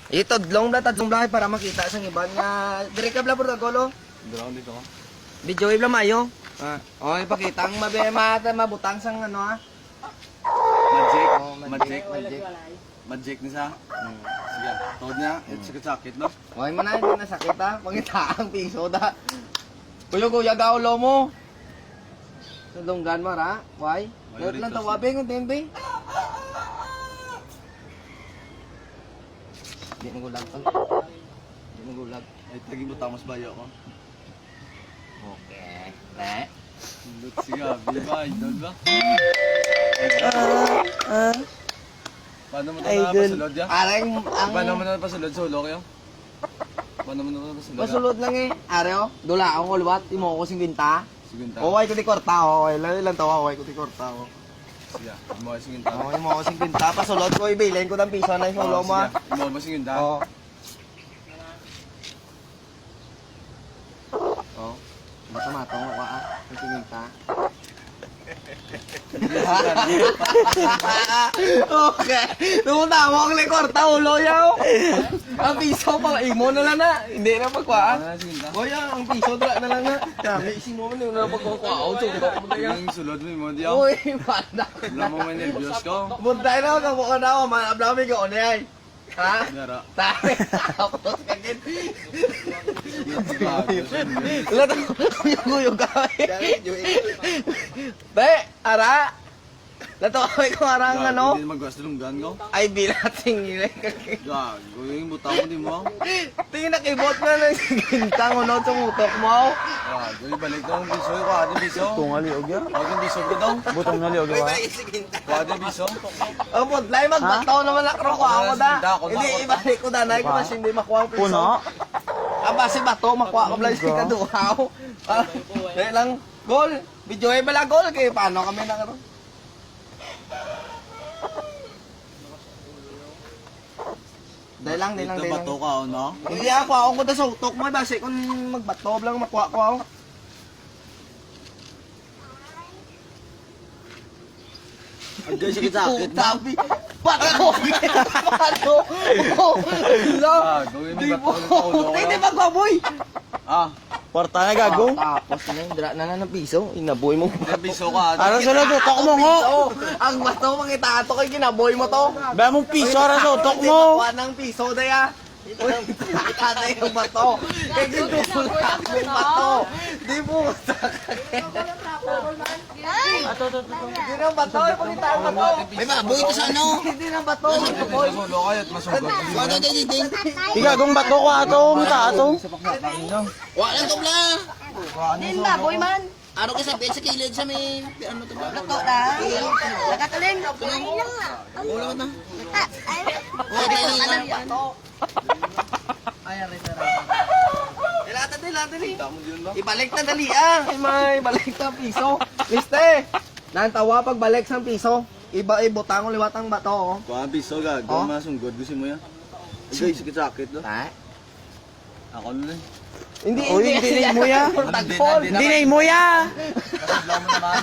Itodlong na tatlong lahi para makita sa iban nga dire ka bla por golo. Draw dito ko. Video ibla mayo. Ipakita ang mabutang sang ano ha. Magic. Oh, Magic. magic. Magic ni sa. Sige. Tawad niya. Sakit-sakit no. Okay man na, hindi na sakit ha. Pangita ang piso da. Kuya gaulo mo. Tulunggan mo ra. Why? Lahat lang tawabe ng tembe. Di na gulag tol. Di na gulag. Ay tagi mo tamos bayo ko. Okay. Ne. Lut siya. Bye. Idol ba? Paano mo ito napasulod ya? Areng Paano mo ang napasulod sa ulo kayo? Paano mo napasulod? masulod lang eh. Areo, dula akong kulwat. Imo ko sing binta. Sigunta. Okay ko di korta. Okay lang tawa. Okay ko di korta. Sige. Mo sigunta. Okay mo ko sing binta. Pasulod ko ibilin ko ng piso na yung ulo mo. Mo sigunta. Oo. Oh. Mata-matong ako ah. Ang tingin ka. Okay. Tumunta mo ang likorta ulo yaw. Ang piso pa imo na lang na. Hindi na pagkwaan. Sigunta. Kuya, ang piso dra na lang na. Kami isin mo man na pagkwaan. Tutok mo na yan. Yung sulod mo diya. Uy, banda. Wala mo may nervyos ko. Buntay na ako ka na ako. Manabla ko ano yan. Ha? Dara. Tayo. Tapos kagin. Lato kuyog kami. Be, ara. Lato kami kung arang ano. Hindi magwas lunggan ko. Ay, binating nila. Gago, yung butang mo di mo. Tingin na kibot na ng gintang uno tumutok mo. Gago, ibalik ko ang biso ko. Ate biso. Tungal yung ugya. Ate biso ko daw. Butong na liog ba? Ate biso. Oh, pudlay magbataw naman na kro ko ako da. Hindi ibalik ko danay ko kasi hindi makuha ang piso. Puno? Aba si bato makuha ko blang si kaduhaw. Dahil lang gol. Video ay bala gol kay paano kami na karon. Dahil lang. Ito bato ka, no? Hindi ako ko da sa utok mo base kung magbato lang makuha ko ako. Agay sakit sakit na. Tabi. Paano? Paano? Gago, yung bato sa ulo ko. Hindi magbaboy. Ah, Porta na gago. Tapos na yung dra na ng piso. Inaboy mo. ate biso ka. Ano sunod utok mo ngo? Ang bato mangitato kay ginaboy mo to. Ba mong piso ara sa utok Hindi mo. makuha ng piso daya. Uy, tata yung bato. Kay gitulak yung bato. Di mo Hindi na bato, ipakita ang bato. May baboy ito sa ano? Hindi na bato. Boy. Sa ulo kayo at masugod. Igagong bato ko ato, muta ato. Wala to bla. Din ba, boy man? Ano ka sabihin sa kilid sa may ano to bla? Luto na. Nakatuling. Wala na. Ay, Wala na. Bato. Ay, aray, Ilatan din. Ibalik na dali ah. Ay, may balik na piso. Miste, nantawa pag balik sa piso. Iba ibutang liwat ang bato oh. Kuha biso gago, Oh? masunggod gusto mo yan. Agay sakit sakit no. Ha? Ako na rin. Hindi, Hindi na imo ya. Tagpol. Hindi na imo ya. Kasabla mo naman.